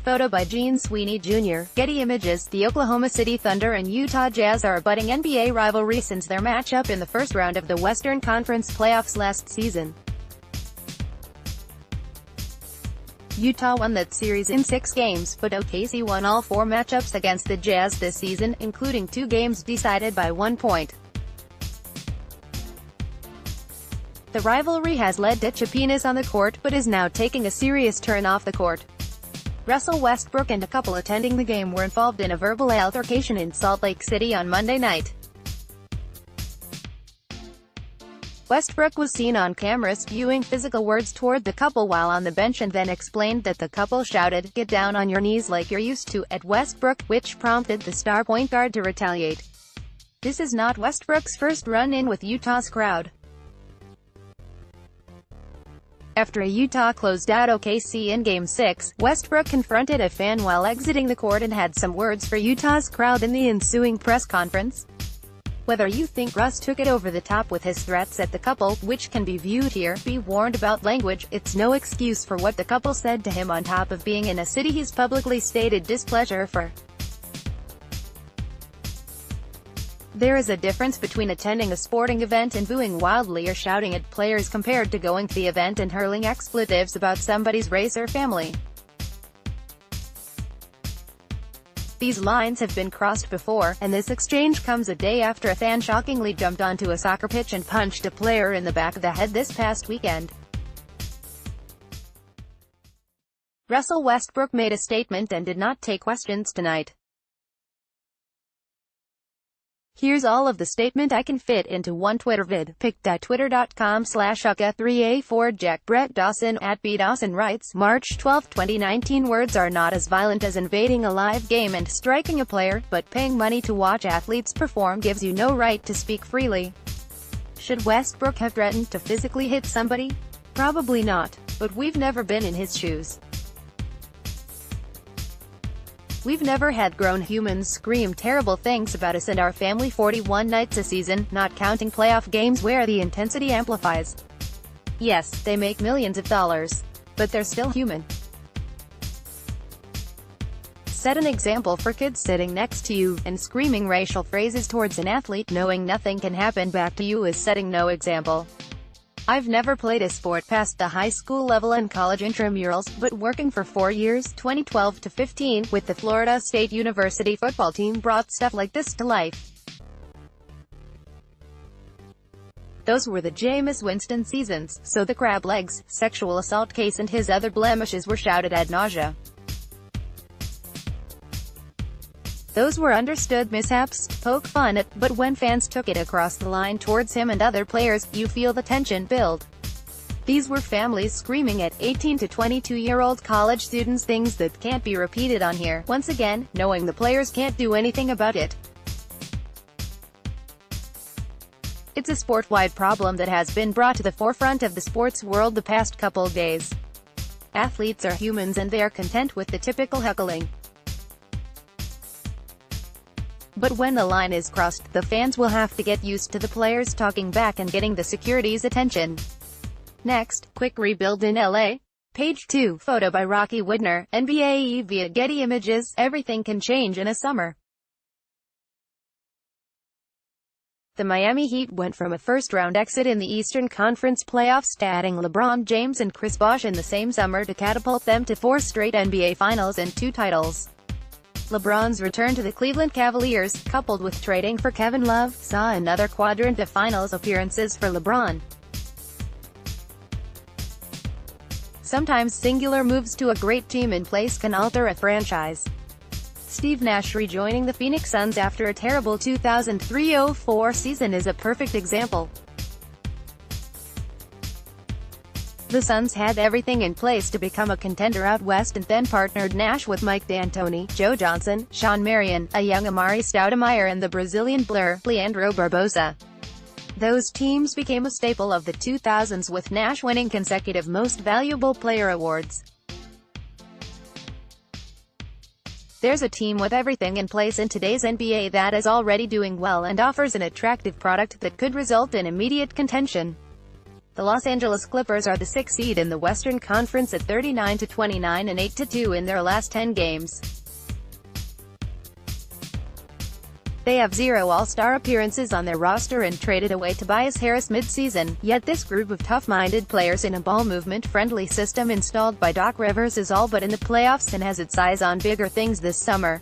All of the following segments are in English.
Photo by Gene Sweeney Jr. Getty Images. The Oklahoma City Thunder and Utah Jazz are a budding NBA rivalry since their matchup in the first round of the Western Conference playoffs last season. Utah won that series in 6 games, but OKC won all 4 matchups against the Jazz this season, including 2 games decided by 1 point. The rivalry has led to chippiness on the court, but is now taking a serious turn off the court. Russell Westbrook and a couple attending the game were involved in a verbal altercation in Salt Lake City on Monday night. Westbrook was seen on camera spewing physical words toward the couple while on the bench and then explained that the couple shouted, "Get down on your knees like you're used to," at Westbrook, which prompted the star point guard to retaliate. This is not Westbrook's first run-in with Utah's crowd. After a Utah closed out OKC in Game 6, Westbrook confronted a fan while exiting the court and had some words for Utah's crowd in the ensuing press conference. Whether you think Russ took it over the top with his threats at the couple, which can be viewed here, be warned about language. It's no excuse for what the couple said to him on top of being in a city he's publicly stated displeasure for. There is a difference between attending a sporting event and booing wildly or shouting at players compared to going to the event and hurling expletives about somebody's race or family. These lines have been crossed before, and this exchange comes a day after a fan shockingly jumped onto a soccer pitch and punched a player in the back of the head this past weekend. Russell Westbrook made a statement and did not take questions tonight. Here's all of the statement I can fit into one Twitter vid. pic.twitter.com/uka3a4 Jack Brett Dawson @bdawson writes, March 12, 2019 Words are not as violent as invading a live game and striking a player, but paying money to watch athletes perform gives you no right to speak freely. Should Westbrook have threatened to physically hit somebody? Probably not, but we've never been in his shoes. We've never had grown humans scream terrible things about us and our family 41 nights a season, not counting playoff games where the intensity amplifies. Yes, they make millions of dollars. But they're still human. Set an example for kids sitting next to you, and screaming racial phrases towards an athlete knowing nothing can happen back to you is setting no example. I've never played a sport past the high school level and college intramurals, but working for 4 years, 2012 to 15, with the Florida State University football team brought stuff like this to life. Those were the Jameis Winston seasons, so the crab legs, sexual assault case and his other blemishes were shouted ad nauseam. Those were understood mishaps, to poke fun at, but when fans took it across the line towards him and other players, you feel the tension build. These were families screaming at 18 to 22-year-old college students things that can't be repeated on here, once again, knowing the players can't do anything about it. It's a sport-wide problem that has been brought to the forefront of the sports world the past couple days. Athletes are humans and they are content with the typical heckling. But when the line is crossed, the fans will have to get used to the players talking back and getting the security's attention. Next, quick rebuild in LA? Page 2, photo by Rocky Widner, NBA via Getty Images. Everything can change in a summer. The Miami Heat went from a first-round exit in the Eastern Conference playoffs to adding LeBron James and Chris Bosh in the same summer to catapult them to 4 straight NBA Finals and 2 titles. LeBron's return to the Cleveland Cavaliers, coupled with trading for Kevin Love, saw another quadrant of finals appearances for LeBron. Sometimes singular moves to a great team in place can alter a franchise. Steve Nash rejoining the Phoenix Suns after a terrible 2003-04 season is a perfect example. The Suns had everything in place to become a contender out west and then partnered Nash with Mike D'Antoni, Joe Johnson, Sean Marion, a young Amari Stoudemire and the Brazilian Blur, Leandro Barbosa. Those teams became a staple of the 2000s with Nash winning consecutive Most Valuable Player awards. There's a team with everything in place in today's NBA that is already doing well and offers an attractive product that could result in immediate contention. The Los Angeles Clippers are the 6th seed in the Western Conference at 39-29 and 8-2 in their last 10 games. They have 0 All-Star appearances on their roster and traded away Tobias Harris mid-season, yet this group of tough-minded players in a ball-movement-friendly system installed by Doc Rivers is all but in the playoffs and has its eyes on bigger things this summer.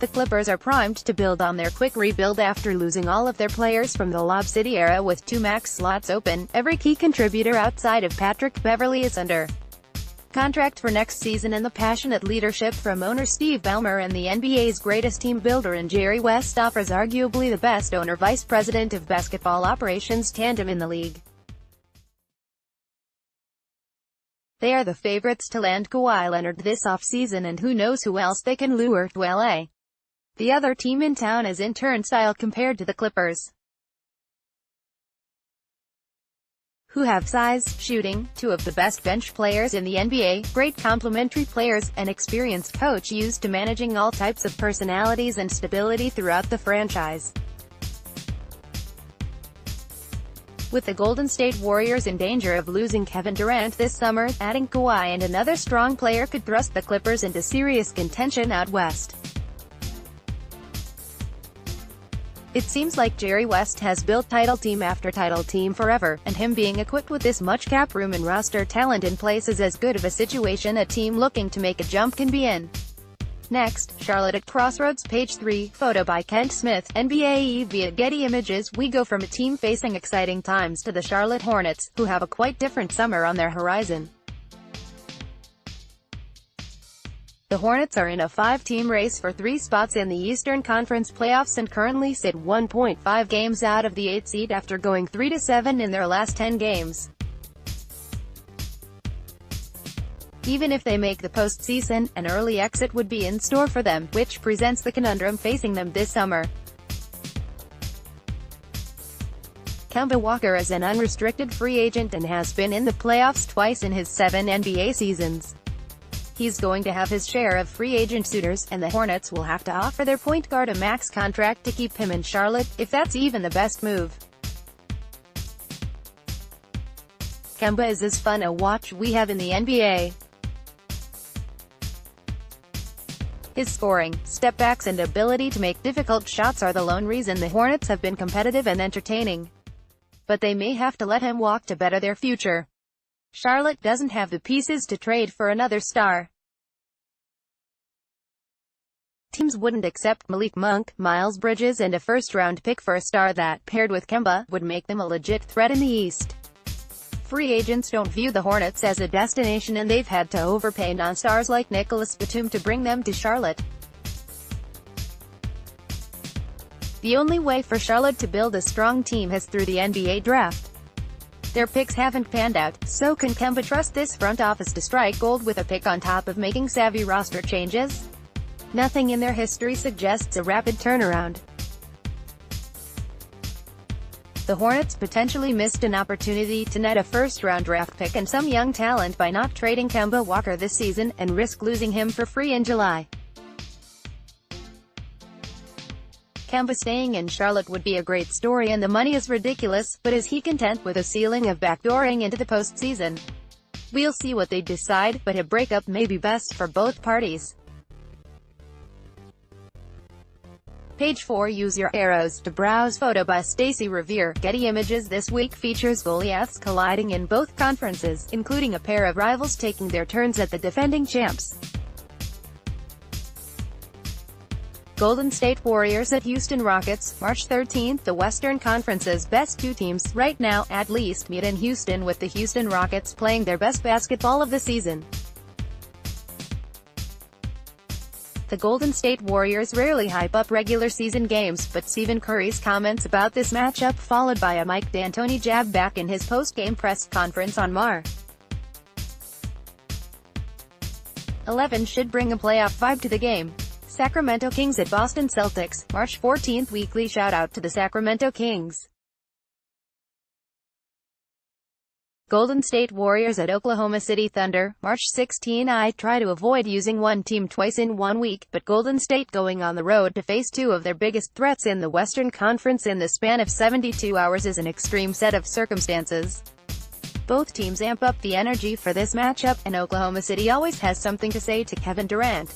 The Clippers are primed to build on their quick rebuild after losing all of their players from the Lob City era with 2 max slots open. Every key contributor outside of Patrick Beverley is under contract for next season, and the passionate leadership from owner Steve Ballmer and the NBA's greatest team builder in Jerry West offers arguably the best owner-vice president of basketball operations tandem in the league. They are the favorites to land Kawhi Leonard this offseason, and who knows who else they can lure to LA. The other team in town is in turnstile compared to the Clippers, who have size, shooting, 2 of the best bench players in the NBA, great complementary players, an experienced coach used to managing all types of personalities and stability throughout the franchise. With the Golden State Warriors in danger of losing Kevin Durant this summer, adding Kawhi and another strong player could thrust the Clippers into serious contention out west. It seems like Jerry West has built title team after title team forever, and him being equipped with this much cap room and roster talent in place is as good of a situation a team looking to make a jump can be in. Next, Charlotte at Crossroads, page 3, photo by Kent Smith, NBA via Getty Images. We go from a team facing exciting times to the Charlotte Hornets, who have a quite different summer on their horizon. The Hornets are in a 5-team race for 3 spots in the Eastern Conference playoffs and currently sit 1.5 games out of the 8th seed after going 3-7 in their last 10 games. Even if they make the postseason, an early exit would be in store for them, which presents the conundrum facing them this summer. Kemba Walker is an unrestricted free agent and has been in the playoffs twice in his 7 NBA seasons. He's going to have his share of free agent suitors, and the Hornets will have to offer their point guard a max contract to keep him in Charlotte, if that's even the best move. Kemba is as fun a watch we have in the NBA. His scoring, step-backs and ability to make difficult shots are the lone reason the Hornets have been competitive and entertaining. But they may have to let him walk to better their future. Charlotte doesn't have the pieces to trade for another star. Teams wouldn't accept Malik Monk, Miles Bridges and a first-round pick for a star that, paired with Kemba, would make them a legit threat in the East. Free agents don't view the Hornets as a destination, and they've had to overpay non-stars like Nicholas Batum to bring them to Charlotte. The only way for Charlotte to build a strong team is through the NBA draft. Their picks haven't panned out, so can Kemba trust this front office to strike gold with a pick on top of making savvy roster changes? Nothing in their history suggests a rapid turnaround. The Hornets potentially missed an opportunity to net a first-round draft pick and some young talent by not trading Kemba Walker this season, and risk losing him for free in July. Kemba staying in Charlotte would be a great story and the money is ridiculous, but is he content with a ceiling of backdooring into the postseason? We'll see what they decide, but a breakup may be best for both parties. Page 4. Use your arrows to browse. Photo by Stacey Revere. Getty Images. This week features Goliaths colliding in both conferences, including a pair of rivals taking their turns at the defending champs. Golden State Warriors at Houston Rockets, March 13. The Western Conference's best 2 teams, right now, at least, meet in Houston, with the Houston Rockets playing their best basketball of the season. The Golden State Warriors rarely hype up regular season games, but Stephen Curry's comments about this matchup, followed by a Mike D'Antoni jab back in his post-game press conference on Mar. 11 should bring a playoff vibe to the game. Sacramento Kings at Boston Celtics, March 14. Weekly shout-out to the Sacramento Kings. Golden State Warriors at Oklahoma City Thunder, March 16. I try to avoid using one team twice in 1 week, but Golden State going on the road to face 2 of their biggest threats in the Western Conference in the span of 72 hours is an extreme set of circumstances. Both teams amp up the energy for this matchup, and Oklahoma City always has something to say to Kevin Durant.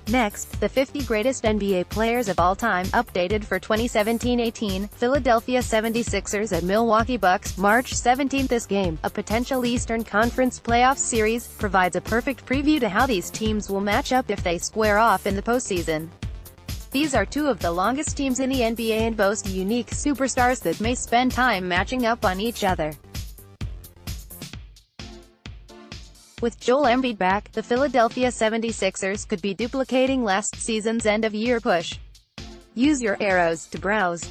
Next, the 50 greatest NBA players of all time, updated for 2017-18, Philadelphia 76ers at Milwaukee Bucks, March 17. This game, a potential Eastern Conference playoff series, provides a perfect preview to how these teams will match up if they square off in the postseason. These are two of the longest teams in the NBA and boast unique superstars that may spend time matching up on each other. With Joel Embiid back, the Philadelphia 76ers could be duplicating last season's end-of-year push. Use your arrows to browse.